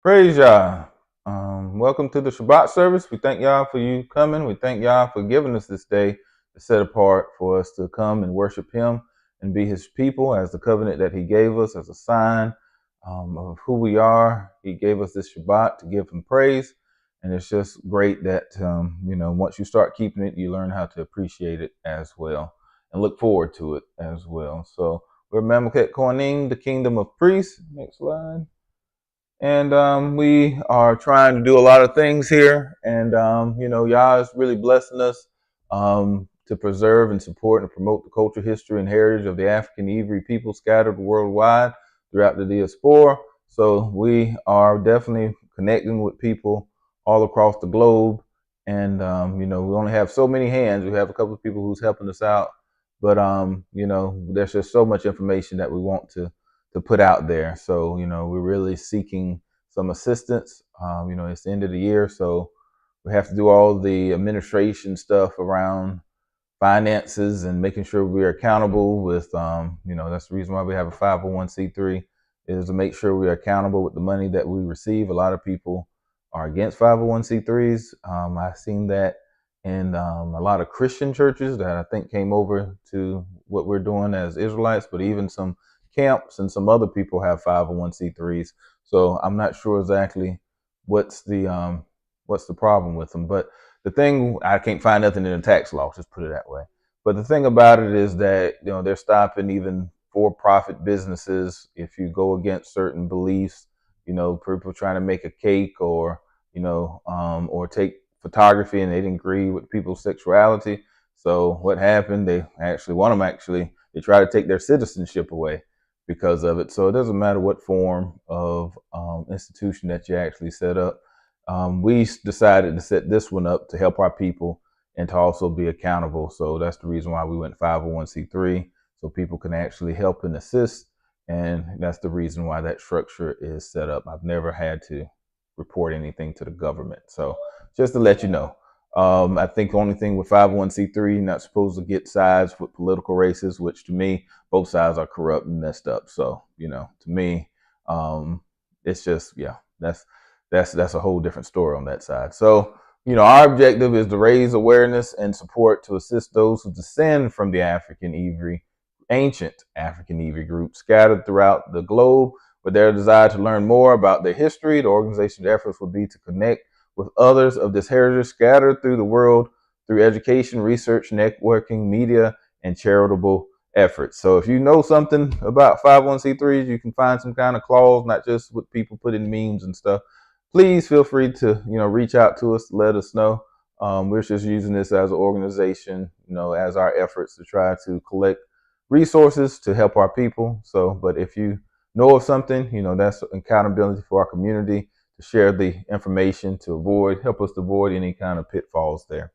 Praise Yah. Welcome to the Shabbat service. We thank Yah for you coming. We thank Yah for giving us this day to set apart for us to come and worship Him and be His people as the covenant that He gave us as a sign of who we are. He gave us this Shabbat to give Him praise. And it's just great that, once you start keeping it, you learn how to appreciate it as well and look forward to it as well. So we're Mamleket Kohanim, the kingdom of priests. Next slide. And we are trying to do a lot of things here. And, Yah is really blessing us to preserve and support and promote the culture, history, and heritage of the African Ivri people scattered worldwide throughout the diaspora. So we are definitely connecting with people all across the globe. And, we only have so many hands. We have a couple of people who's helping us out. But, there's just so much information that we want to put out there. So, we're really seeking some assistance. It's the end of the year, so we have to do all the administration stuff around finances and making sure we're accountable with, that's the reason why we have a 501c3 is to make sure we're accountable with the money that we receive. A lot of people are against 501c3s. I've seen that in a lot of Christian churches that I think came over to what we're doing as Israelites, but even some camps and some other people have 501c3s. So I'm not sure exactly what's the problem with them. But the thing, I can't find nothing in the tax law, just put it that way. But the thing about it is that, they're stopping even for-profit businesses if you go against certain beliefs, people trying to make a cake or take photography and they didn't agree with people's sexuality. So what happened, one of them they try to take their citizenship away because of it. So it doesn't matter what form of institution that you actually set up. We decided to set this one up to help our people and to also be accountable. So that's the reason why we went 501c3, so people can actually help and assist. And that's the reason why that structure is set up. I've never had to report anything to the government. So just to let you know. I think the only thing with 501c3, you're not supposed to get sides with political races, which to me, both sides are corrupt and messed up. So, to me, it's just, that's a whole different story on that side. So, our objective is to raise awareness and support to assist those who descend from the ancient African Ivri group scattered throughout the globe with their desire to learn more about their history. The organization's efforts will be to connect with others of this heritage scattered through the world through education, research, networking, media, and charitable efforts. So if you know something about 501c3s, you can find some kind of clause, not just what people put in memes and stuff. Please feel free to, reach out to us, let us know. We're just using this as an organization, as our efforts to try to collect resources to help our people. So, but if you know of something, that's accountability for our community to share the information to help us to avoid any kind of pitfalls there.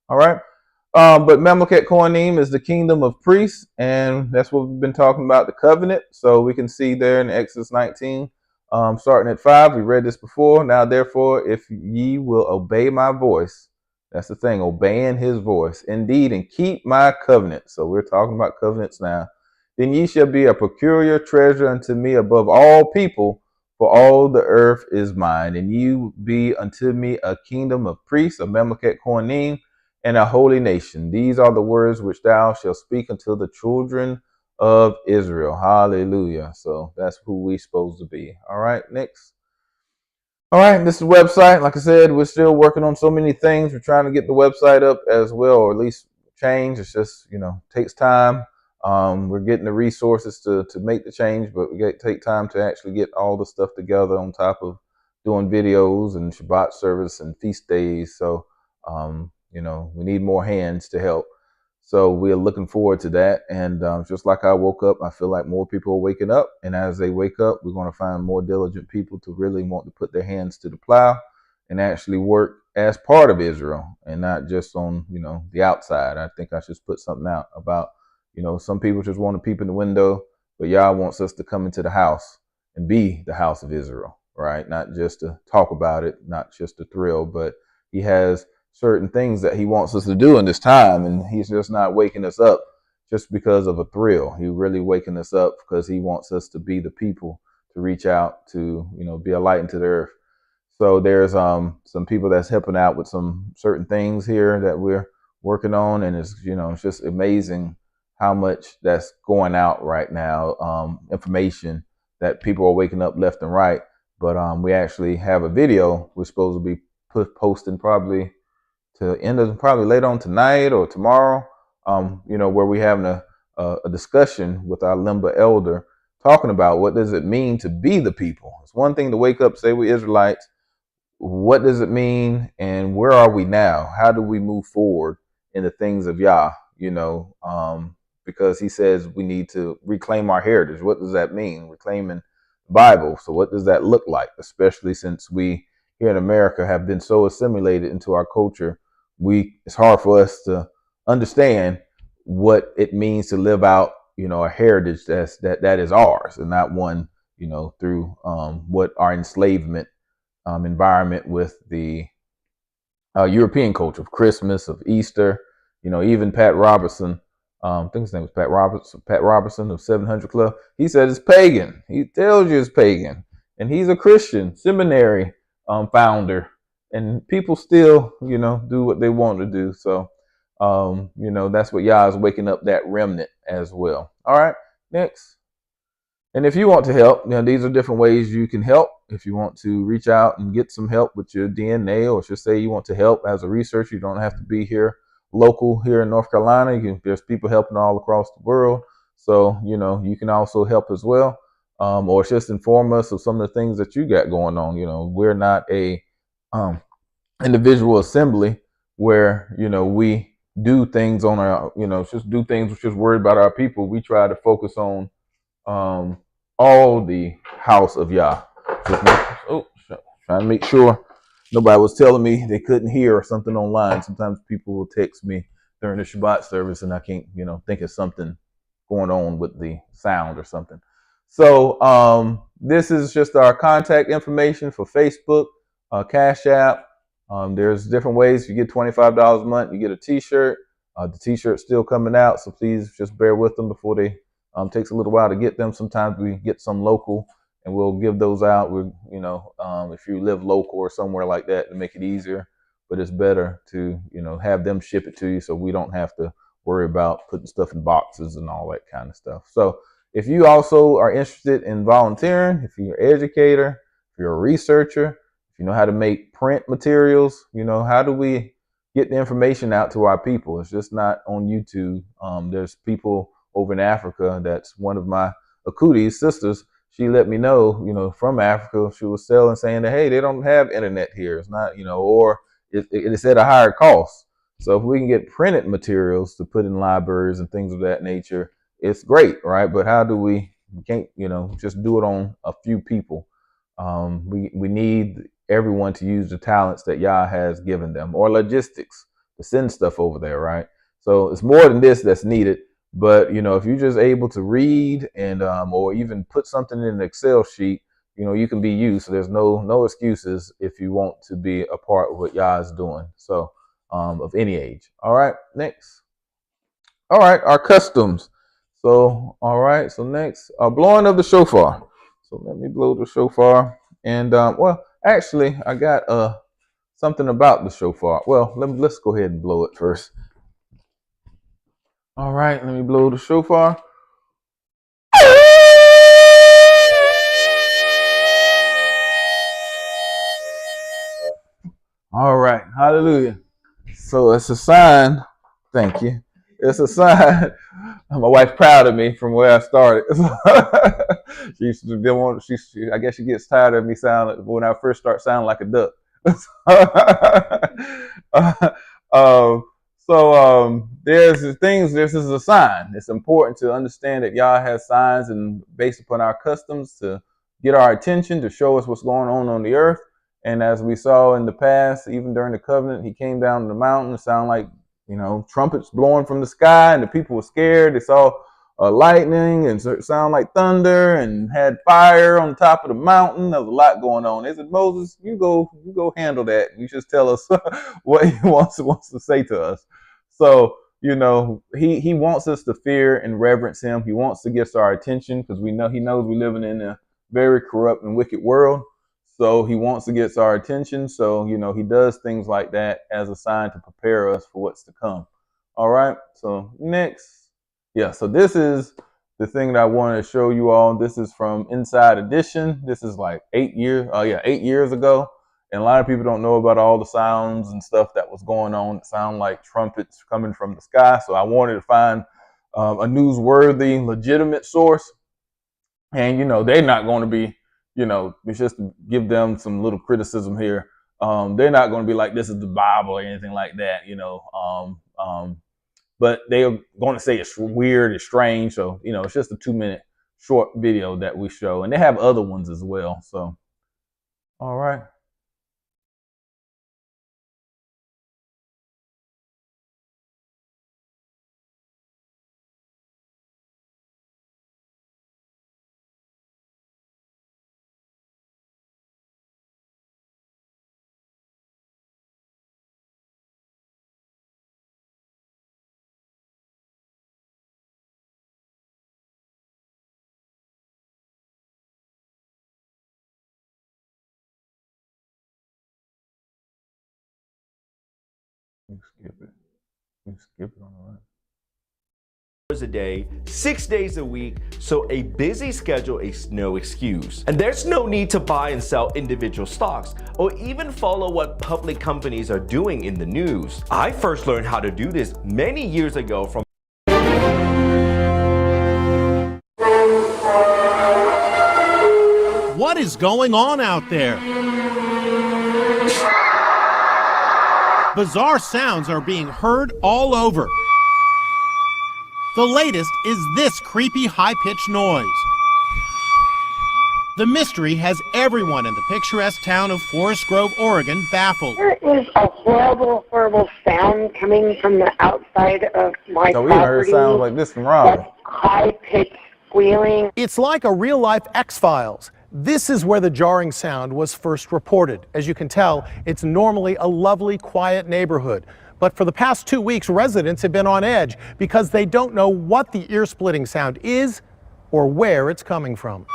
All right. But Mamleket Kohanim is the kingdom of priests, and that's what we've been talking about, the covenant. So we can see there in Exodus 19, starting at 5, we read this before. Now, therefore, if ye will obey my voice, that's the thing, obeying his voice, indeed, and keep my covenant. So we're talking about covenants now. Then ye shall be a peculiar treasure unto me above all people, for all the earth is mine, and you be unto me a kingdom of priests, a Mamleket Kohanim, and a holy nation. These are the words which thou shalt speak unto the children of Israel. Hallelujah. So that's who we're supposed to be. All right, next. All right, this is the website. Like I said, we're still working on so many things. We're trying to get the website up as well, or at least change. It's just, takes time. We're getting the resources to make the change, but we got to take time to actually get all the stuff together on top of doing videos and Shabbat service and feast days. So, we need more hands to help. So we're looking forward to that. And just like I woke up, I feel like more people are waking up. And as they wake up, we're going to find more diligent people to really want to put their hands to the plow and actually work as part of Israel and not just on, the outside. I think I should put something out about, some people just want to peep in the window, but Yah wants us to come into the house and be the house of Israel, right? Not just to talk about it, not just to thrill, but he has certain things that he wants us to do in this time. And he's just not waking us up just because of a thrill. He's really waking us up because he wants us to be the people to reach out to, be a light into the earth So there's some people that's helping out with some certain things here that we're working on, and it's just amazing how much that's going out right now. Information that people are waking up left and right. But we actually have a video we're supposed to be posting probably to end of probably later on tonight or tomorrow. Where we having a discussion with our Limba elder talking about what does it mean to be the people. It's one thing to wake up, say we're Israelites. What does it mean, and where are we now? How do we move forward in the things of Yah? Because he says we need to reclaim our heritage. What does that mean? Reclaiming the Bible. So what does that look like? Especially since we here in America have been so assimilated into our culture, it's hard for us to understand what it means to live out, a heritage that is ours and not one, through what our enslavement environment with the European culture of Christmas, of Easter. Even Pat Robertson, I think his name was Pat Robertson of 700 Club. He said it's pagan. He tells you it's pagan. And he's a Christian seminary founder. And people still, do what they want to do. So, that's what Yah is waking up that remnant as well. All right, next. And if you want to help, these are different ways you can help. If you want to reach out and get some help with your DNA, or just say you want to help as a researcher, you don't have to be here local here in North Carolina. There's people helping all across the world. So, you can also help as well. Or just inform us of some of the things that you got going on. We're not a individual assembly where, we do things on our, just do things, just worried about our people. We try to focus on all the house of Yah. Trying to make sure nobody was telling me they couldn't hear something online. Sometimes people will text me during the Shabbat service and I can't, think it's something going on with the sound or something. So this is just our contact information for Facebook, Cash App. There's different ways. You get $25 a month, you get a t-shirt. The t-shirt's still coming out, so please just bear with them before they takes a little while to get them. Sometimes we get some local and we'll give those out. If you live local or somewhere like that, to make it easier. But it's better to, have them ship it to you so we don't have to worry about putting stuff in boxes and all that kind of stuff. So if you also are interested in volunteering, if you're an educator, if you're a researcher, if you know how to make print materials, how do we get the information out to our people? It's just not on YouTube. There's people over in Africa. That's one of my Akudi's sisters. She let me know, from Africa, she was saying that, hey, they don't have internet here. It's not, or it's at a higher cost. So if we can get printed materials to put in libraries and things of that nature, it's great, right? But how do we can't, just do it on a few people. We need everyone to use the talents that Yah has given them, or logistics to send stuff over there, right? So it's more than this that's needed. But, if you're just able to read and or even put something in an Excel sheet, you can be used. So there's no excuses if you want to be a part of what Yah is doing. So of any age. All right, next. All right, our customs. So, all right, so next, blowing of the shofar. So let me blow the shofar. And, actually, I got something about the shofar. Well, let's go ahead and blow it first. All right, let me blow the shofar. All right, hallelujah. So it's a sign. Thank you. It's a sign. My wife's proud of me from where I started. I guess she gets tired of me sounding when I first start sounding like a duck. There's things. This is a sign. It's important to understand that Yah has signs, and based upon our customs, to get our attention, to show us what's going on the earth. And as we saw in the past, even during the covenant, he came down the mountain. It sounded like, trumpets blowing from the sky, and the people were scared. They saw lightning and it sounded like thunder, and had fire on top of the mountain. There was a lot going on. They said, Moses, you go handle that. You just tell us what he wants to say to us. So, he wants us to fear and reverence him. He wants to get our attention because he knows we're living in a very corrupt and wicked world. So he wants to get our attention. So, he does things like that as a sign to prepare us for what's to come. All right. So next. Yeah. So this is the thing that I wanted to show you all. This is from Inside Edition. This is like 8 years. 8 years ago. And a lot of people don't know about all the sounds and stuff that was going on that sound like trumpets coming from the sky. So I wanted to find a newsworthy, legitimate source. And, they're not going to be, it's just to give them some little criticism here. They're not going to be like, this is the Bible or anything like that, but they're going to say it's weird, it's strange. So, it's just a 2-minute short video that we show. And they have other ones as well. So, all right. You skip it. You skip it on the right. A day, 6 days a week, so a busy schedule is no excuse. And there's no need to buy and sell individual stocks or even follow what public companies are doing in the news. I first learned how to do this many years ago from What is going on out there? Bizarre sounds are being heard all over. The latest is this creepy high-pitched noise. The mystery has everyone in the picturesque town of Forest Grove, Oregon, baffled. There is a horrible, horrible sound coming from the outside of my So we property. heard sounds like this from Rob. That's high-pitched squealing. It's like a real-life X-Files. This is where the jarring sound was first reported. As you can tell, it's normally a lovely, quiet neighborhood. But for the past 2 weeks, residents have been on edge because they don't know what the ear-splitting sound is or where it's coming from.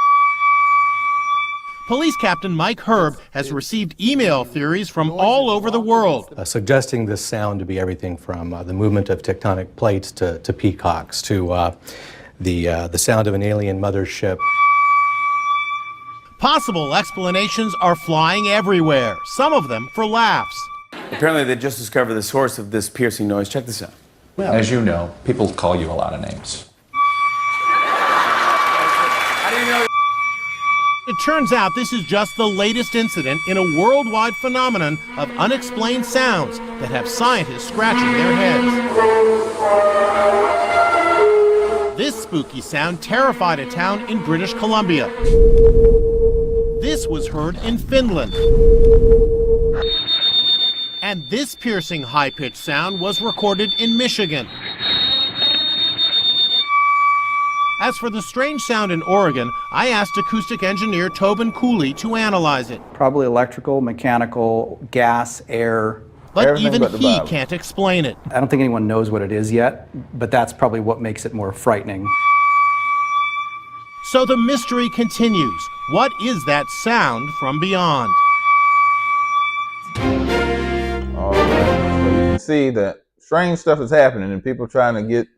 Police Captain Mike Herb has received email theories from all over the world. Suggesting this sound to be everything from the movement of tectonic plates to peacocks to the sound of an alien mothership. Possible explanations are flying everywhere, some of them for laughs. Apparently they just discovered the source of this piercing noise. Check this out. Well, as you know, people call you a lot of names. It turns out this is just the latest incident in a worldwide phenomenon of unexplained sounds that have scientists scratching their heads. This spooky sound terrified a town in British Columbia. This was heard in Finland. And this piercing high-pitched sound was recorded in Michigan. As for the strange sound in Oregon, I asked acoustic engineer Tobin Cooley to analyze it. Probably electrical, mechanical, gas, air. But Everything even but the he Bible. can't explain it. I don't think anyone knows what it is yet, but that's probably what makes it more frightening. So the mystery continues. What is that sound from beyond? All right. So you can see that strange stuff is happening and people trying to get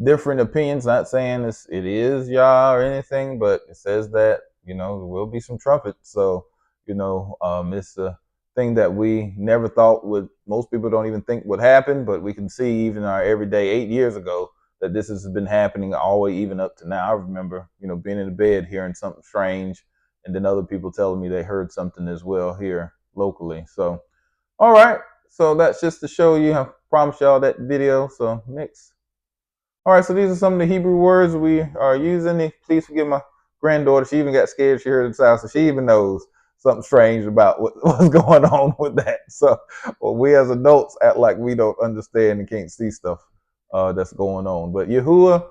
different opinions. Not saying it is Yah or anything, but it says that, there will be some trumpets. So, it's a thing that we never thought would, most people don't even think would happen, but we can see even our everyday 8 years ago that this has been happening all the way even up to now. I remember, being in the bed hearing something strange and then other people telling me they heard something as well here locally. So, all right. So that's just to show you. I promised y'all that video. So next. All right. So these are some of the Hebrew words we are using. Please forgive my granddaughter. She even got scared. She heard the sound. So she even knows something strange about what's going on with that. So we as adults act like we don't understand and can't see stuff that's going on. But Yahuwah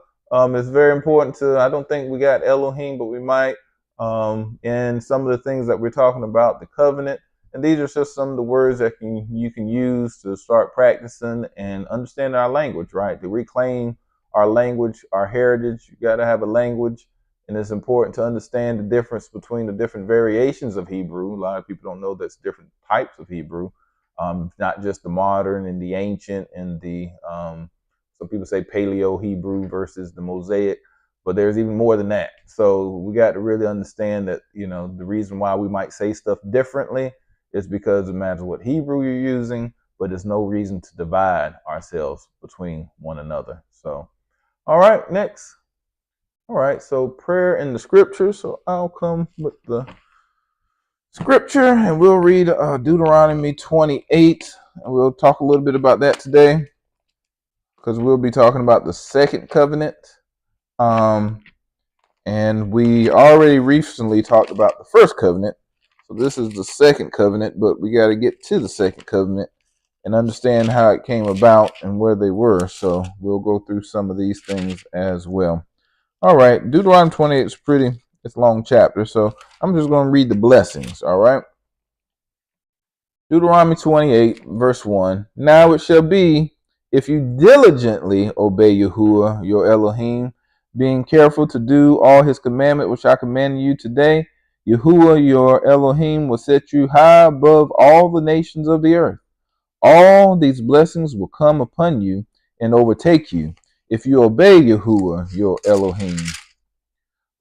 is very important to, I don't think we got Elohim, but we might. And some of the things that we're talking about, the covenant. And these are just some of the words that you can use to start practicing and understand our language, right? To reclaim our language, our heritage. You got to have a language. And it's important to understand the difference between the different variations of Hebrew. A lot of people don't know there's different types of Hebrew, not just the modern and the ancient and the, some people say Paleo Hebrew versus the Mosaic, but there's even more than that. So we got to really understand that, the reason why we might say stuff differently is because it matters what Hebrew you're using, but there's no reason to divide ourselves between one another. So, all right, next. All right, so prayer in the scripture. So I'll come with the scripture and we'll read Deuteronomy 28. And we'll talk a little bit about that today because we'll be talking about the second covenant. And we already recently talked about the first covenant. So this is the second covenant, but we got to get to the second covenant and understand how it came about and where they were. So we'll go through some of these things as well. All right, Deuteronomy 28 is it's a long chapter, so I'm just going to read the blessings, all right? Deuteronomy 28, verse 1. Now it shall be, if you diligently obey Yahuwah, your Elohim, being careful to do all his commandment which I command you today, Yahuwah, your Elohim, will set you high above all the nations of the earth. All these blessings will come upon you and overtake you if you obey Yahuwah, your Elohim.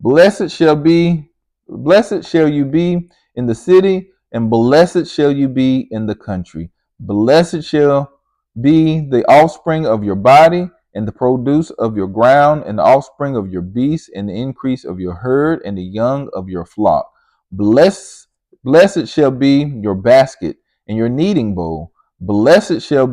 Blessed shall you be in the city, and blessed shall you be in the country. Blessed shall be the offspring of your body, and the produce of your ground, and the offspring of your beasts, and the increase of your herd, and the young of your flock. Blessed shall be your basket and your kneading bowl. Blessed shall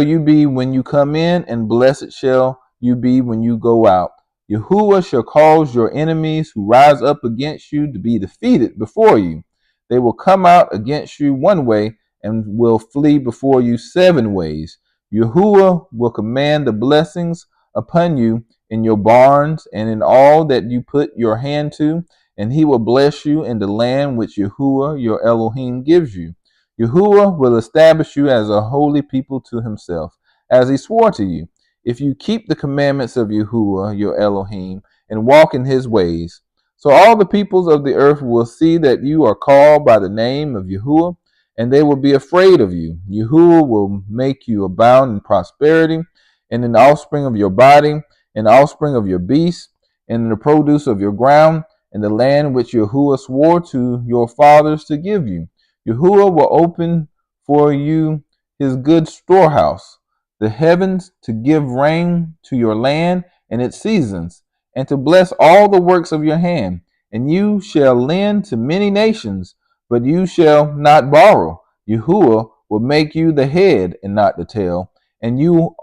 you be when you come in, and blessed shall you be when you go out. Yahuwah shall cause your enemies who rise up against you to be defeated before you. They will come out against you one way and will flee before you 7 ways. Yahuwah will command the blessings upon you in your barns and in all that you put your hand to, and he will bless you in the land which Yahuwah your Elohim gives you. Yahuwah will establish you as a holy people to himself, as he swore to you, if you keep the commandments of Yahuwah, your Elohim, and walk in his ways. So all the peoples of the earth will see that you are called by the name of Yahuwah, and they will be afraid of you. Yahuwah will make you abound in prosperity, and in the offspring of your body, and the offspring of your beasts, and in the produce of your ground, in the land which Yahuwah swore to your fathers to give you. Yahuwah will open for you his good storehouse, the heavens, to give rain to your land and its seasons, and to bless all the works of your hand. And you shall lend to many nations, but you shall not borrow. Yahuwah will make you the head and not the tail, and you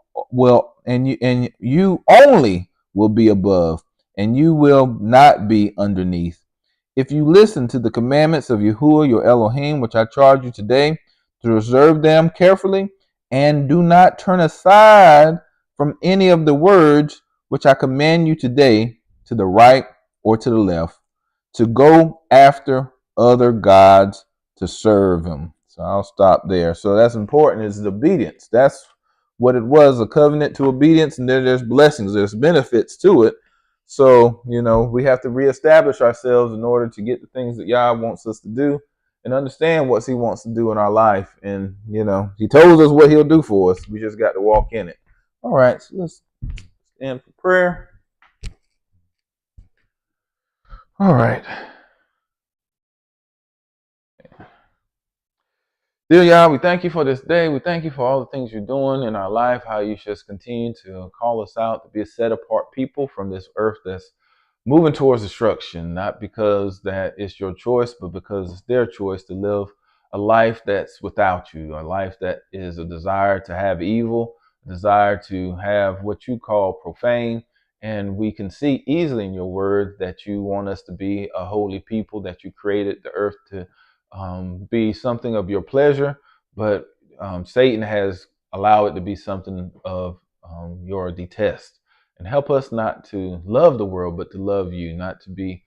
only will be above, and you will not be underneath. If you listen to the commandments of Yahuwah your Elohim, which I charge you today, to observe them carefully, and do not turn aside from any of the words which I command you today, to the right or to the left, to go after other gods to serve them. So I'll stop there. So that's important, is obedience. That's what it was, a covenant to obedience, and there's blessings, there's benefits to it. So, we have to reestablish ourselves in order to get the things that Yah wants us to do and understand what he wants to do in our life. And, he told us what he'll do for us. We just got to walk in it. All right, so let's stand for prayer. All right. Dear Yah, we thank you for this day. We thank you for all the things you're doing in our life, how you just continue to call us out to be a set apart people from this earth that's moving towards destruction, not because that it's your choice, but because it's their choice to live a life that's without you, a life that is a desire to have evil, a desire to have what you call profane. And we can see easily in your word that you want us to be a holy people, that you created the earth to be something of your pleasure, but Satan has allowed it to be something of your detest. And help us not to love the world, but to love you, not to be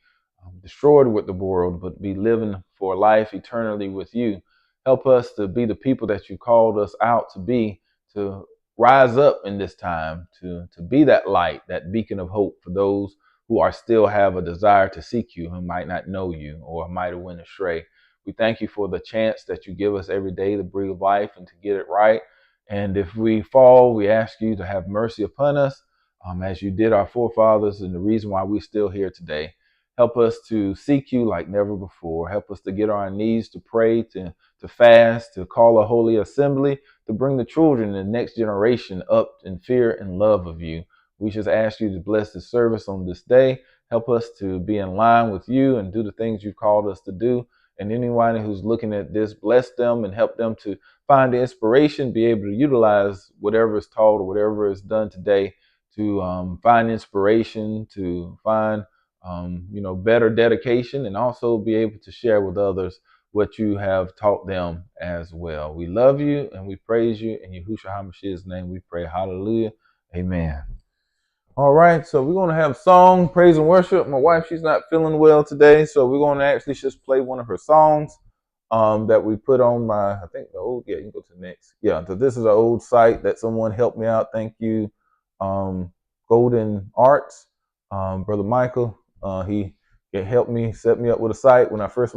destroyed with the world, but be living for life eternally with you. Help us to be the people that you called us out to be, to rise up in this time, to be that light, that beacon of hope for those who are still have a desire to seek you, who might not know you or might have went astray. We thank you for the chance that you give us every day to breathe life and to get it right. And if we fall, we ask you to have mercy upon us, as you did our forefathers, and the reason why we're still here today. Help us to seek you like never before. Help us to get on our knees to pray, to fast, to call a holy assembly, to bring the children and the next generation up in fear and love of you. We just ask you to bless this service on this day. Help us to be in line with you and do the things you've called us to do. And anyone who's looking at this, bless them and help them to find the inspiration, be able to utilize whatever is taught or whatever is done today to find inspiration, to find better dedication, and also be able to share with others what you have taught them as well. We love you and we praise you. In Yahushua HaMashiach's name we pray. Hallelujah. Amen. All right, so we're going to have song, praise and worship. My wife, she's not feeling well today, so we're going to actually just play one of her songs that we put on my, I think the old, yeah, you can go to the next. Yeah, so this is an old site that someone helped me out. Thank you, Golden Arts, Brother Michael. He helped me set me up with a site when I first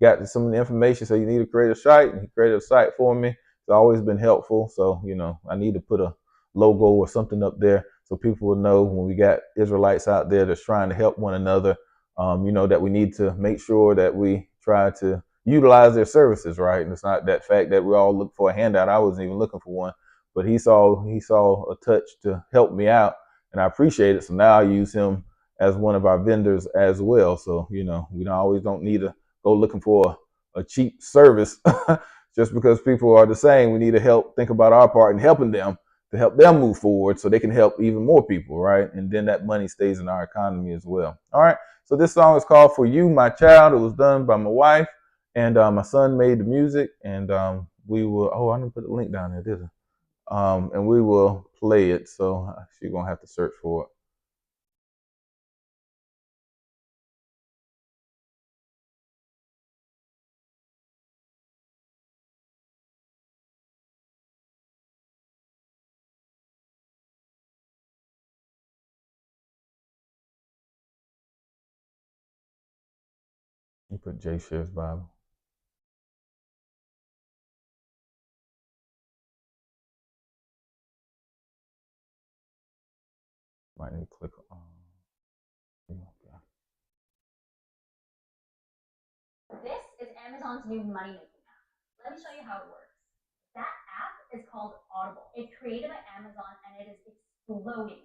got some of the information. So you need to create a site, and he created a site for me. It's always been helpful. So, I need to put a logo or something up there so people will know when we got Israelites out there that's trying to help one another, that we need to make sure that we try to utilize their services, right? And it's not that fact that we all look for a handout. I wasn't even looking for one, but he saw a touch to help me out, and I appreciate it. So now I use him as one of our vendors as well. So, we don't need to go looking for a cheap service just because people are the same. We need to think about our part in helping them, to help them move forward so they can help even more people, right? And then that money stays in our economy as well. All right. So this song is called For You, My Child. It was done by my wife, and my son made the music, and we will, I didn't put the link down there, did I? And we will play it. So you're going to have to search for it. You put J Shares Bible. Might need to click on. This is Amazon's new money-making app. Let me show you how it works. That app is called Audible. It's created by Amazon, and it is exploding.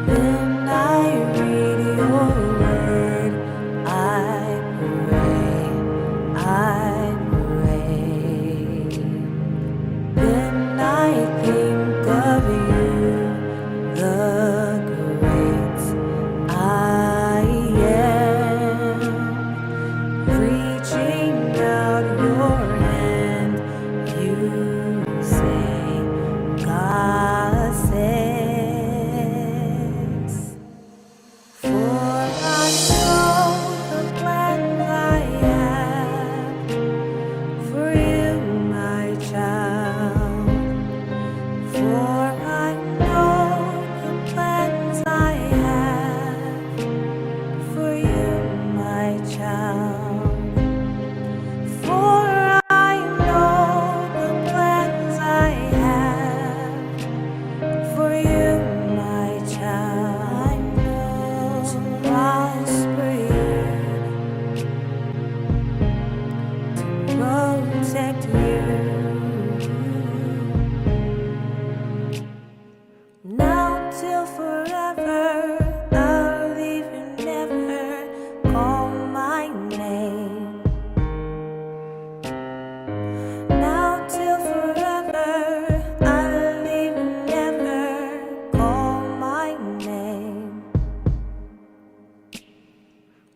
When I read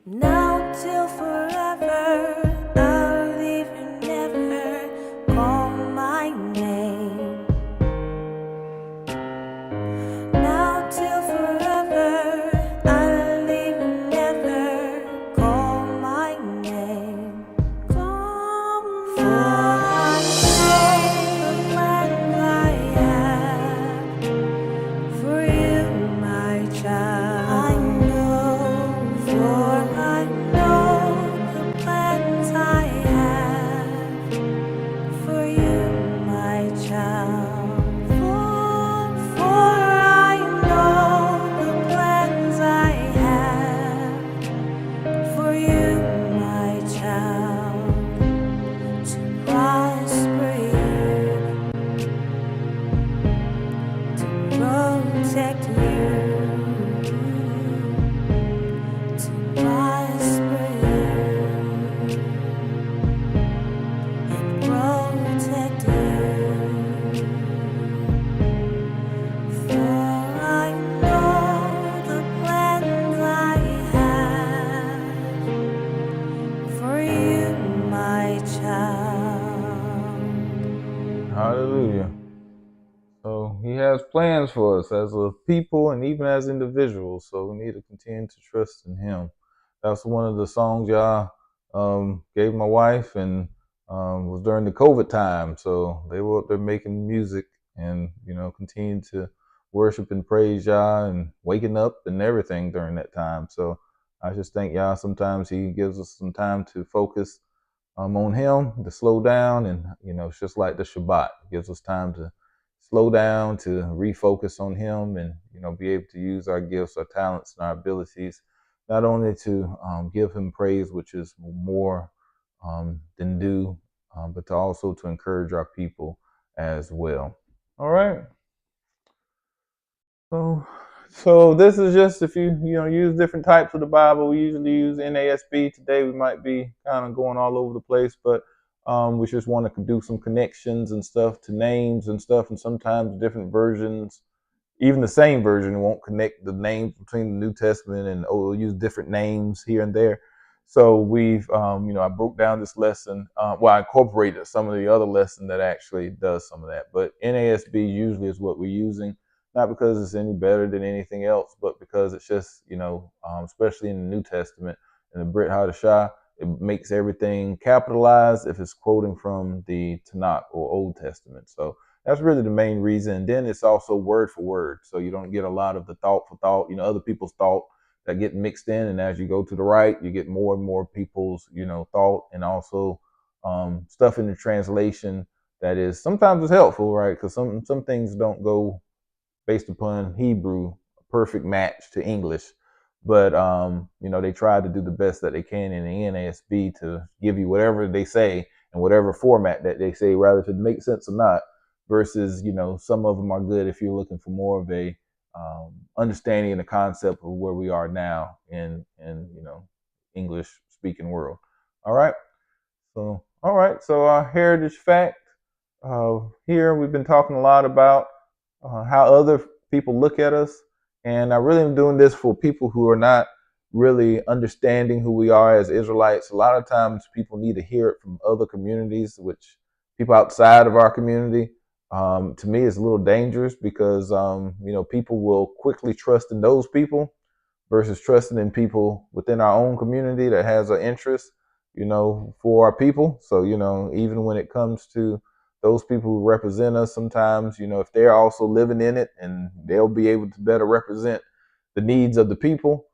Now till forever, I'll leave you never call my name. Now till forever, I'll leave you never call my name. For I know the plans I have for you, my child. I know, for I know the plans I have for you, my child. For I know the plans I have for you, my child, to prosper you, to protect you, to prosper you and protect you. For I know the plans I have for you, my child. Hallelujah. So he has plans for us as a people and even as individuals. So we need to continue to trust in him. That's one of the songs y'all gave my wife, and was during the COVID time. So they were up there making music and, continue to worship and praise Yah and waking up and everything during that time. So I just thank Yah. Sometimes he gives us some time to focus on him, to slow down. And, it's just like the Shabbat. It gives us time to slow down, to refocus on him, and, be able to use our gifts, our talents, and our abilities, not only to give him praise, which is more than due, but to also to encourage our people as well. All right. So this is just, if you use different types of the Bible. We usually use NASB. Today we might be kind of going all over the place, but we just want to do some connections and stuff to names and stuff, and sometimes different versions, even the same version, won't connect the names between the New Testament, and we'll use different names here and there. So we've, I broke down this lesson. I incorporated some of the other lesson that actually does some of that. But NASB usually is what we're using, not because it's any better than anything else, but because it's just, especially in the New Testament, in the Brit Hadashah, it makes everything capitalized if it's quoting from the Tanakh or Old Testament. So that's really the main reason. And then it's also word for word. So you don't get a lot of the thought for thought, other people's thought that get mixed in. And as you go to the right, you get more and more people's, thought, and also stuff in the translation that is sometimes is helpful, right? Because some things don't go based upon Hebrew, a perfect match to English. But, they try to do the best that they can in the NASB to give you whatever they say and whatever format that they say, rather if it makes sense or not, versus, some of them are good if you're looking for more of a understanding and the concept of where we are now in English speaking world. All right. So, our heritage fact. Here we've been talking a lot about how other people look at us. And I really am doing this for people who are not really understanding who we are as Israelites. A lot of times people need to hear it from other communities, which people outside of our community. To me, it's a little dangerous because, people will quickly trust in those people versus trusting in people within our own community that has an interest, for our people. So, even when it comes to those people who represent us, sometimes, if they're also living in it, and they'll be able to better represent the needs of the people.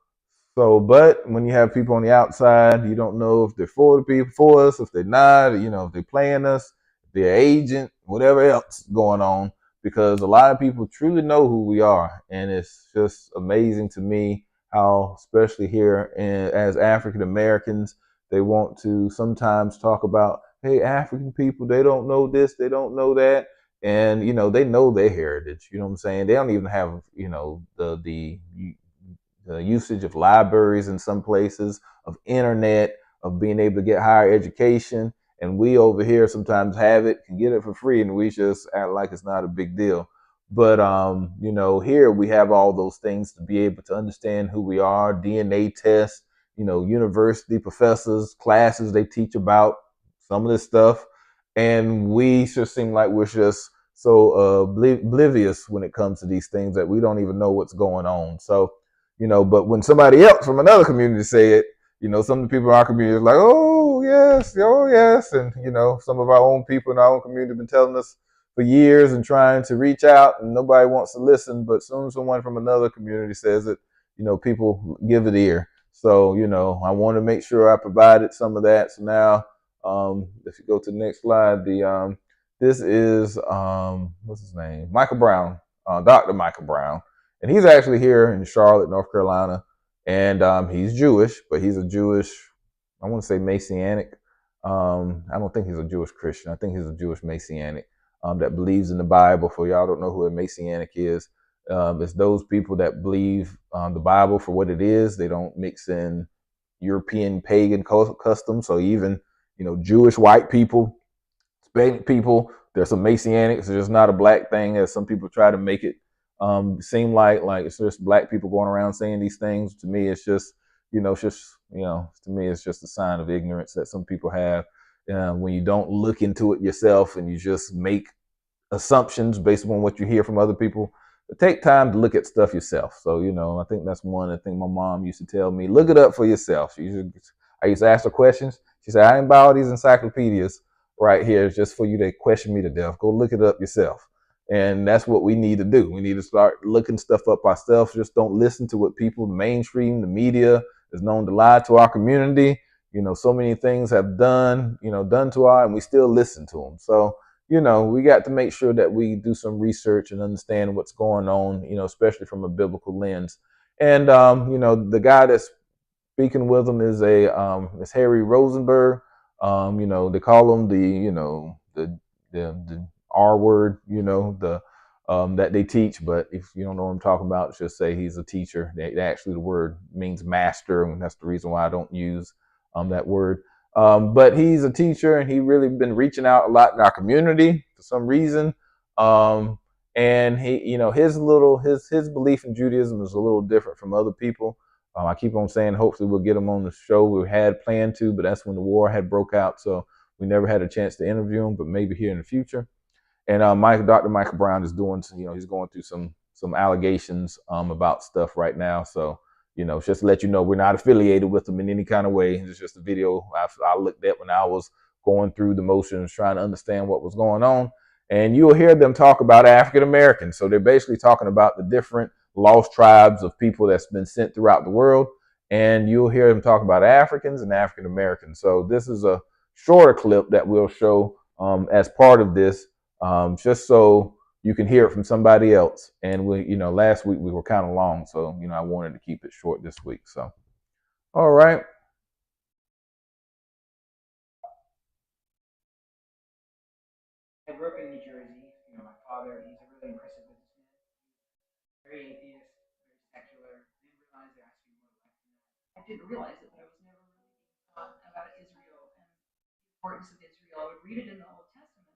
So, but when you have people on the outside, you don't know if they're for the people, for us, if they're not, if they're playing us, if they're agent, whatever else going on, because a lot of people truly know who we are. And it's just amazing to me how, especially here as African Americans, they want to sometimes talk about, hey, African people, they don't know this, they don't know that. And, they know their heritage, you know what I'm saying? They don't even have, the usage of libraries in some places, of internet, of being able to get higher education. And we over here sometimes have it, can get it for free, and we just act like it's not a big deal. But, here we have all those things to be able to understand who we are, DNA tests, university professors, classes they teach about some of this stuff, and we just seem like we're just so oblivious when it comes to these things that we don't even know what's going on. So, but when somebody else from another community say it, some of the people in our community is like, oh yes, and some of our own people in our own community have been telling us for years and trying to reach out, and nobody wants to listen. But soon someone from another community says it, people give it ear. So, I want to make sure I provided some of that. So now, if you go to the next slide, this is what's his name, Michael Brown, Dr. Michael Brown, and he's actually here in Charlotte, North Carolina, and he's Jewish, but he's a Jewish, I want to say Messianic. I don't think he's a Jewish Christian. I think he's a Jewish Messianic that believes in the Bible. For y'all don't know who a Messianic is, it's those people that believe the Bible for what it is. They don't mix in European pagan customs. So even Jewish white people, Hispanic people, there's some Messianics. It's just not a black thing, as some people try to make it seem like it's just black people going around saying these things. To me, it's just to me, it's just a sign of ignorance that some people have when you don't look into it yourself and you just make assumptions based on what you hear from other people. But take time to look at stuff yourself. So, I think that's one of the things my mom used to tell me. Look it up for yourself. I used to ask her questions. She said, I didn't buy all these encyclopedias right here just for you to question me to death. Go look it up yourself. And that's what we need to do. We need to start looking stuff up ourselves. Just don't listen to what people, the mainstream, the media is known to lie to our community. So many things have done to our, and we still listen to them. So, we got to make sure that we do some research and understand what's going on, especially from a biblical lens. And, the guy that's speaking with them is is Harry Rosenberg. They call him the R word, that they teach. But if you don't know what I'm talking about, just say he's a teacher. Actually, the word means master, and that's the reason why I don't use that word. But he's a teacher, and he really been reaching out a lot in our community for some reason. And he, his belief in Judaism is a little different from other people. I keep on saying, hopefully we'll get him on the show. We had planned to, but that's when the war had broke out, so we never had a chance to interview him. But maybe here in the future. And Dr. Michael Brown is doing, he's going through some allegations about stuff right now. So, just to let you know, we're not affiliated with them in any kind of way. It's just a video I looked at when I was going through the motions, trying to understand what was going on. And you'll hear them talk about African Americans. So they're basically talking about the different lost tribes of people that's been sent throughout the world. And you'll hear them talk about Africans and African Americans. So this is a shorter clip that we'll show as part of this, just so you can hear it from somebody else. And last week we were kind of long, so I wanted to keep it short this week. So, all right. I grew up in New Jersey. My father, he's a really impressive businessman. Very atheist, very secular. I didn't realize there has to be more life than that. I didn't realize it, but I was never really being taught about Israel and the importance of Israel. I would read it in the Old Testament,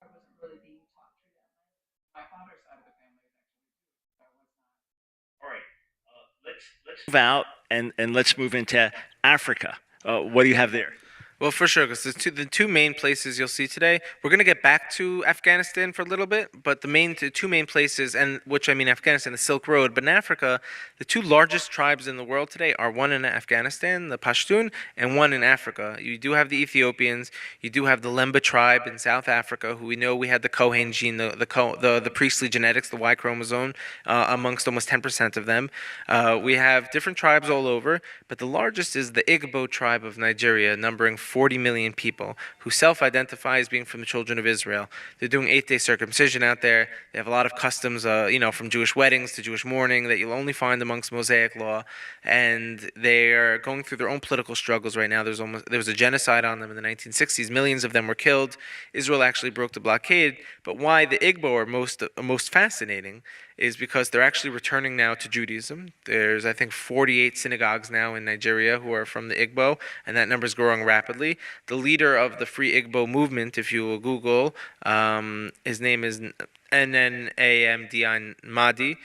but I wasn't really being taught through that lens. My father's side of the family is actually Jewish, so I was not. All right, let's move out and let's move into Africa. What do you have there? Well, for sure, because the two main places you'll see today, we're going to get back to Afghanistan for a little bit, but the two main places, and which I mean Afghanistan, the Silk Road, but in Africa, the two largest tribes in the world today are one in Afghanistan, the Pashtun, and one in Africa. You do have the Ethiopians, you do have the Lemba tribe in South Africa, who we know we had the Cohen gene, the priestly genetics, the Y chromosome, amongst almost 10% of them. We have different tribes all over, but the largest is the Igbo tribe of Nigeria, numbering 40 million people, who self-identify as being from the children of Israel. They're doing 8-day circumcision out there. They have a lot of customs, from Jewish weddings to Jewish mourning that you'll only find amongst Mosaic law, and they are going through their own political struggles right now. There was a genocide on them in the 1960s. Millions of them were killed. Israel actually broke the blockade. But why the Igbo are most fascinating is because they're actually returning now to Judaism. There's, I think, 48 synagogues now in Nigeria who are from the Igbo, and that number is growing rapidly. The leader of the Free Igbo movement, if you will Google, his name is Nnamdi Mahdi.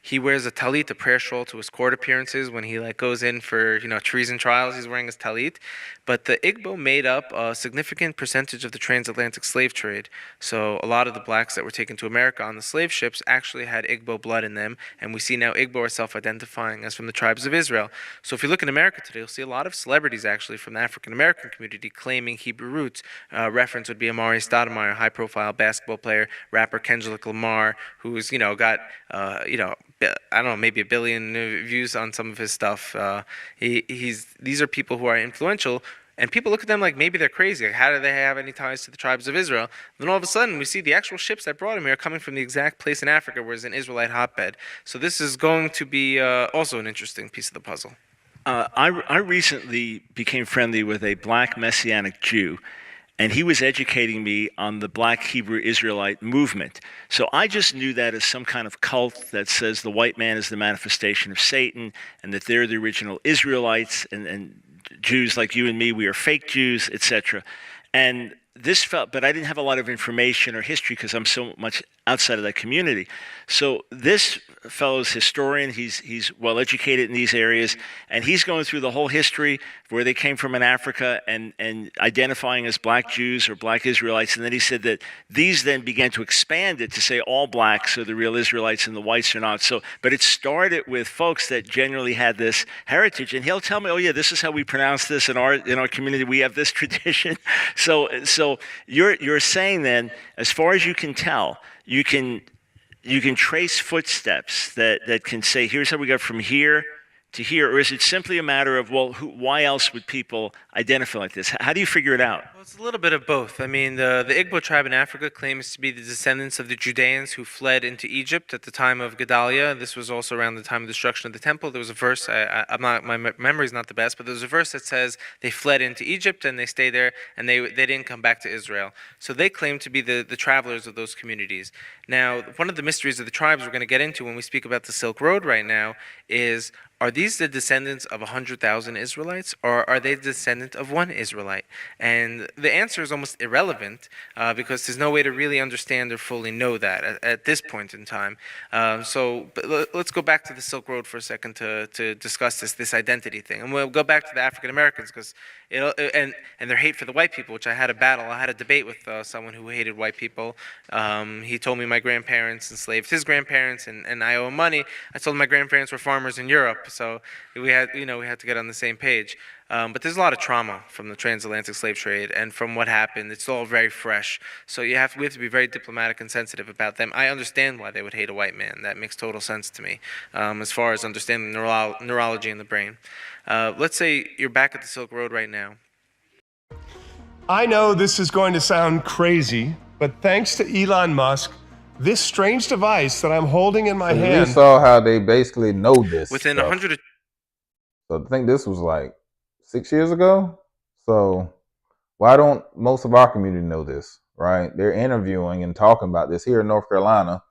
He wears a talit, a prayer shawl, to his court appearances when he like goes in for treason trials. He's wearing his talit. But the Igbo made up a significant percentage of the transatlantic slave trade. So a lot of the blacks that were taken to America on the slave ships actually had Igbo blood in them, and we see now Igbo are self-identifying as from the tribes of Israel. So if you look in America today, you'll see a lot of celebrities actually from the African American community claiming Hebrew roots. Reference would be Amari Stoudemire, high-profile basketball player, rapper Kendrick Lamar, who's got I don't know, maybe 1 billion views on some of his stuff. These are people who are influential, and people look at them like maybe they're crazy. Like, how do they have any ties to the tribes of Israel? Then all of a sudden, we see the actual ships that brought him here coming from the exact place in Africa where it's an Israelite hotbed. So this is going to be also an interesting piece of the puzzle. I recently became friendly with a black Messianic Jew, and he was educating me on the black Hebrew Israelite movement. So I just knew that as some kind of cult that says the white man is the manifestation of Satan, and that they're the original Israelites, and Jews like you and me, we are fake Jews, etc. And this but I didn't have a lot of information or history because I'm so much outside of that community. So this fellow's historian, he's well educated in these areas, and he's going through the whole history where they came from in Africa and identifying as black Jews or black Israelites. And then he said that these then began to expand it to say all blacks are the real Israelites and the whites are not. So, but it started with folks that genuinely had this heritage, and he'll tell me, oh yeah, this is how we pronounce this in our community. We have this tradition. So you're saying then, as far as you can tell, you can trace footsteps that can say, here's how we got from here to here, or is it simply a matter of, well, why else would people identify like this? How do you figure it out? Well, it's a little bit of both. I mean, the Igbo tribe in Africa claims to be the descendants of the Judeans who fled into Egypt at the time of Gedaliah. This was also around the time of the destruction of the temple. There was a verse, my memory's not the best, but there's a verse that says they fled into Egypt and they stayed there and they didn't come back to Israel. So they claim to be the travelers of those communities. Now, one of the mysteries of the tribes we're going to get into when we speak about the Silk Road right now is, are these the descendants of 100,000 Israelites, or are they the descendant of one Israelite? And the answer is almost irrelevant because there's no way to really understand or fully know that at this point in time. But let's go back to the Silk Road for a second to discuss this identity thing. And we'll go back to the African Americans because and their hate for the white people, which I had a debate with someone who hated white people. He told me my grandparents enslaved his grandparents, and I owe him money. I told him my grandparents were farmers in Europe, so we had to get on the same page. But there's a lot of trauma from the transatlantic slave trade and from what happened. It's all very fresh. So we have to be very diplomatic and sensitive about them. I understand why they would hate a white man. That makes total sense to me, as far as understanding neurology in the brain. Let's say you're back at the Silk Road right now. I know this is going to sound crazy, but thanks to Elon Musk, this strange device that I'm holding in my hand. We saw how they basically know this within stuff. 100. So I think this was like 6 years ago. So why don't most of our community know this, right? They're interviewing and talking about this here in North Carolina.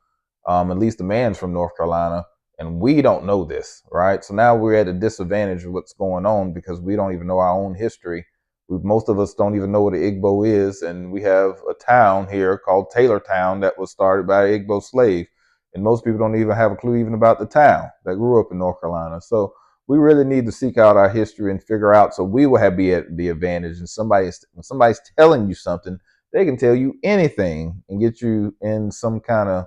At least the man's from North Carolina, and we don't know this, right? So now we're at a disadvantage of what's going on because we don't even know our own history. Most of us don't even know what an Igbo is, and we have a town here called Taylortown that was started by an Igbo slave, and most people don't even have a clue even about the town that grew up in North Carolina. So we really need to seek out our history and figure out so we will be at the advantage. And when somebody's telling you something, they can tell you anything and get you in some kind of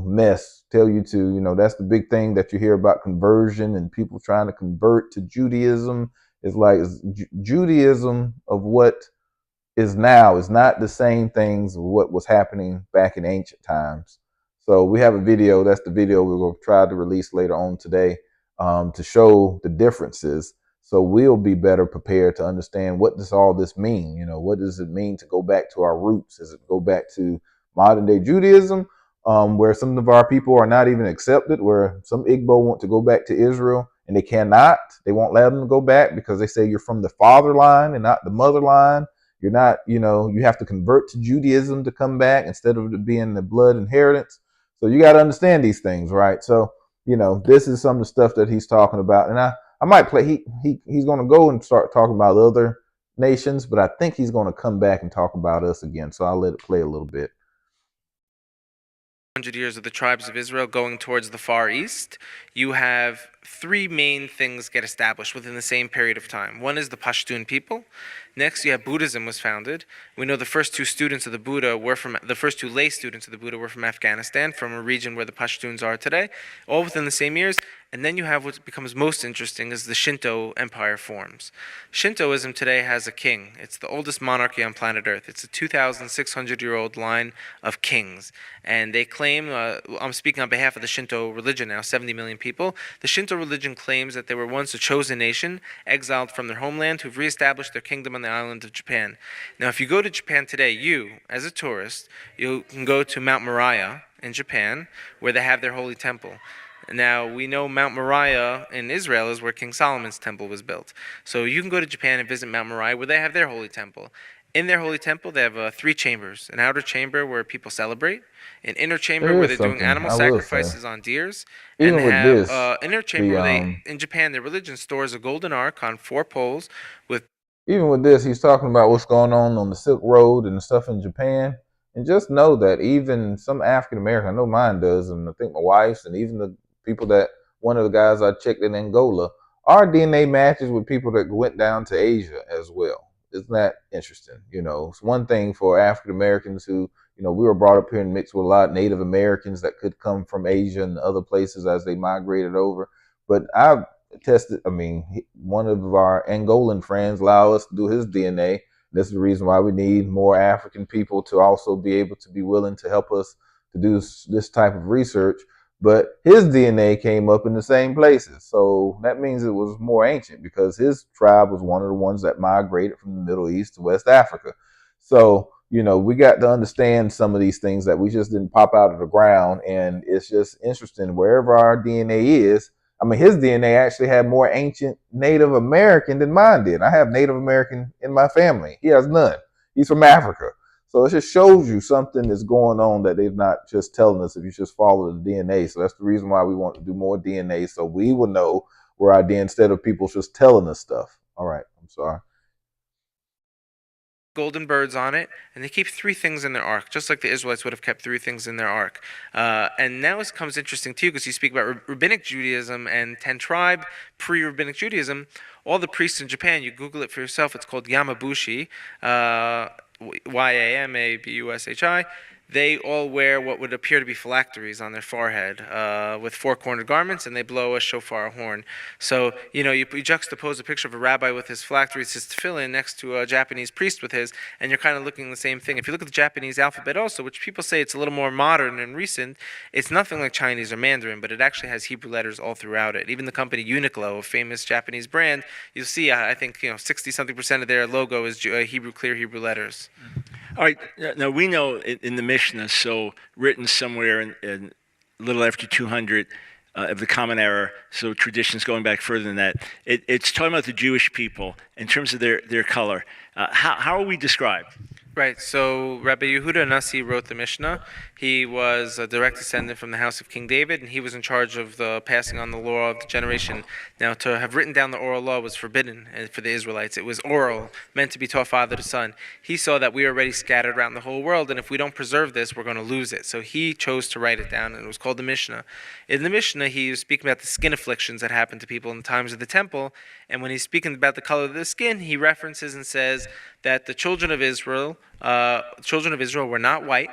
mess, tell you to, that's the big thing that you hear about conversion and people trying to convert to Judaism. It's like Judaism of what is now is not the same things of what was happening back in ancient times. So we have a video. That's the video we're going to try to release later on today to show the differences. So we'll be better prepared to understand what does all this mean? What does it mean to go back to our roots? Does it go back to modern day Judaism, where some of our people are not even accepted, where some Igbo want to go back to Israel and they cannot? They won't let them go back because they say you're from the father line and not the mother line. You're not, you have to convert to Judaism to come back instead of it being the blood inheritance. So you got to understand these things, right? So, this is some of the stuff that he's talking about. And I might play, he's going to go and start talking about other nations, but I think he's going to come back and talk about us again. So I'll let it play a little bit. 100 years of the tribes of Israel going towards the Far East, you have three main things get established within the same period of time. One is the Pashtun people. Next, you have Buddhism was founded. We know the first two students of the Buddha were from the first two lay students of the Buddha were from Afghanistan, from a region where the Pashtuns are today, all within the same years. And then you have what becomes most interesting is the Shinto empire forms. Shintoism today has a king. It's the oldest monarchy on planet Earth. It's a 2,600-year-old line of kings. And they claim, I'm speaking on behalf of the Shinto religion now, 70 million people. The Shinto religion claims that they were once a chosen nation, exiled from their homeland, who've reestablished their kingdom on the island of Japan. Now, if you go to Japan today, you, as a tourist, you can go to Mount Moriah in Japan, where they have their holy temple. Now, we know Mount Moriah in Israel is where King Solomon's temple was built. So you can go to Japan and visit Mount Moriah, where they have their holy temple. In their holy temple, they have three chambers. An outer chamber where people celebrate, an inner chamber There where is they're doing something animal I will say. sacrifices on deers, and Even they with have this, inner chamber the where they, in Japan, their religion stores a golden ark on 4 poles with even with this, he's talking about what's going on the Silk Road and stuff in Japan. And just know that even some African American, I know mine does, and I think my wife's, and even the people that one of the guys I checked in Angola, our DNA matches with people that went down to Asia as well. Isn't that interesting? You know, it's one thing for African Americans who, you know, we were brought up here and mixed with a lot of Native Americans that could come from Asia and other places as they migrated over. But I've tested, I mean, one of our Angolan friends allowed us to do his DNA. This is the reason why we need more African people to also be able to be willing to help us to do this type of research. But his DNA came up in the same places. So that means it was more ancient because his tribe was one of the ones that migrated from the Middle East to West Africa. So, you know, we got to understand some of these things that we just didn't pop out of the ground. And it's just interesting wherever our DNA is. I mean, his DNA actually had more ancient Native American than mine did. I have Native American in my family. He has none. He's from Africa. So it just shows you something is going on that they're not just telling us if you just follow the DNA. So that's the reason why we want to do more DNA so we will know where our DNA instead of people just telling us stuff. All right, I'm sorry. golden birds on it, and they keep 3 things in their ark, just like the Israelites would have kept 3 things in their ark. And now it comes interesting too, because you speak about rabbinic Judaism and 10 tribe pre-rabbinic Judaism. All the priests in Japan, you Google it for yourself. It's called Yamabushi, Yamabushi. They all wear what would appear to be phylacteries on their forehead with 4-cornered garments, and they blow a shofar, a horn. So, you know, you juxtapose a picture of a rabbi with his phylacteries, his tefillin, next to a Japanese priest with his, and you're kind of looking at the same thing. If you look at the Japanese alphabet also, which people say it's a little more modern and recent, it's nothing like Chinese or Mandarin, but it actually has Hebrew letters all throughout it. Even the company Uniqlo, a famous Japanese brand, you'll see, I think, 60-something% of their logo is Hebrew, clear Hebrew letters. All right. Now we know in the Mishnah, so written somewhere in a little after 200 of the Common Era, so traditions going back further than that. It's talking about the Jewish people in terms of their color. How are we described? Right, so Rabbi Yehuda Nasi wrote the Mishnah. He was a direct descendant from the house of King David, and he was in charge of the passing on the law of the generation. Now, to have written down the oral law was forbidden for the Israelites. It was oral, meant to be taught father to son. He saw that we are already scattered around the whole world, and if we don't preserve this, we're going to lose it. So he chose to write it down, and it was called the Mishnah. In the Mishnah, he was speaking about the skin afflictions that happened to people in the times of the temple, and when he's speaking about the color of the skin, he references and says that the children of Israel were not white,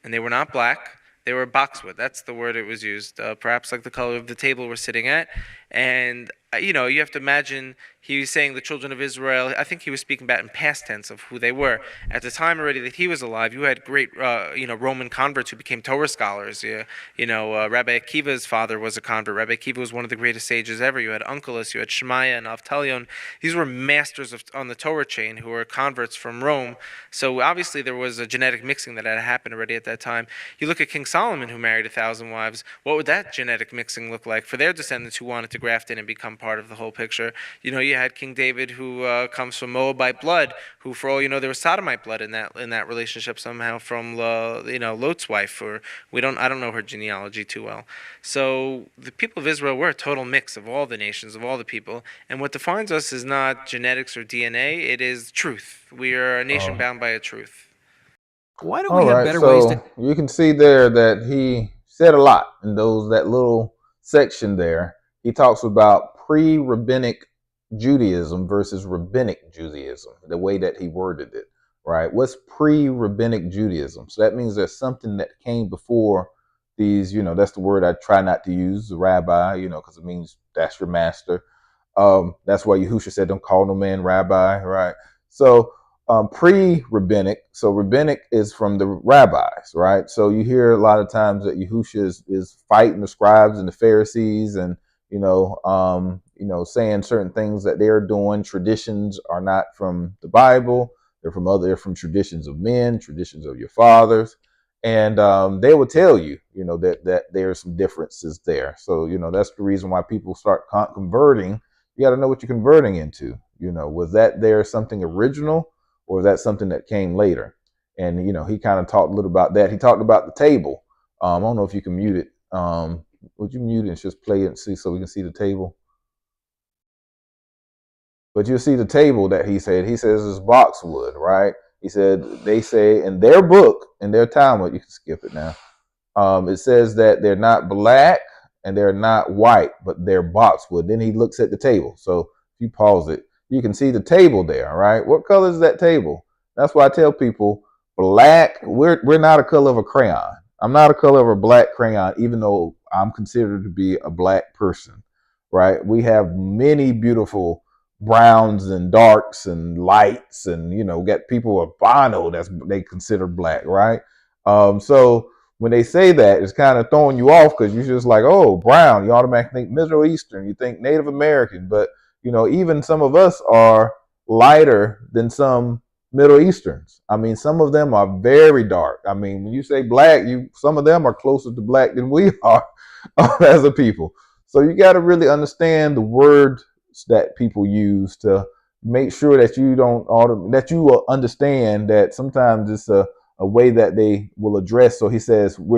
and they were not black. They were boxwood. That's the word it was used, perhaps like the color of the table we're sitting at. And, you know, you have to imagine he was saying the children of Israel. I think he was speaking about in past tense of who they were. At the time already that he was alive, you had great, Roman converts who became Torah scholars. Rabbi Akiva's father was a convert. Rabbi Akiva was one of the greatest sages ever. You had Onkelos, you had Shemaiah and Avtalion. These were masters on the Torah chain who were converts from Rome. So obviously there was a genetic mixing that had happened already at that time. You look at King Solomon, who married 1,000 wives. What would that genetic mixing look like for their descendants who wanted to graft in and become part of the whole picture? You know, you had King David, who comes from Moabite blood, who, for all you know, there was Sodomite blood in that relationship somehow from Lot's wife. I don't know her genealogy too well. So the people of Israel were a total mix of all the nations, of all the people, and what defines us is not genetics or DNA; it is truth. We are a nation bound by a truth. Why don't All we have right, better ways to? so you can see there that he said a lot in that little section there. He talks about pre-rabbinic Judaism versus rabbinic Judaism, the way that he worded it, right? What's pre-rabbinic Judaism? So that means there's something that came before these, that's the word I try not to use, the rabbi, because it means that's your master. That's why Yahushua said, don't call no man rabbi, right? So pre-rabbinic, so rabbinic is from the rabbis, right? So you hear a lot of times that Yahushua is fighting the scribes and the Pharisees, and saying certain things that they're doing. Traditions are not from the Bible; they're from traditions of men, traditions of your fathers, and they will tell you, that there are some differences there. So that's the reason why people start converting. You got to know what you're converting into. Was that there something original? Or is that something that came later? And he kind of talked a little about that. He talked about the table. I don't know if you can mute it. Would you mute it and just play it and see so we can see the table? But you'll see the table that he said. He says it's boxwood, right? He said they say in their book, in their Talmud, you can skip it now. It says that they're not black and they're not white, but they're boxwood. Then he looks at the table. So if you pause it, you can see the table there, right? What color is that table? That's why I tell people, black, we're not a color of a crayon. I'm not a color of a black crayon, even though I'm considered to be a black person, right? We have many beautiful browns and darks and lights, and got people albino they consider black, right? So when they say that, it's kind of throwing you off because you're just like, oh, brown, you automatically think Middle Eastern, you think Native American, but even some of us are lighter than some Middle Easterns. I mean, some of them are very dark. I mean, when you say black, some of them are closer to black than we are as a people. So you got to really understand the words that people use to make sure that you will understand that sometimes it's a way that they will address. So he says, we're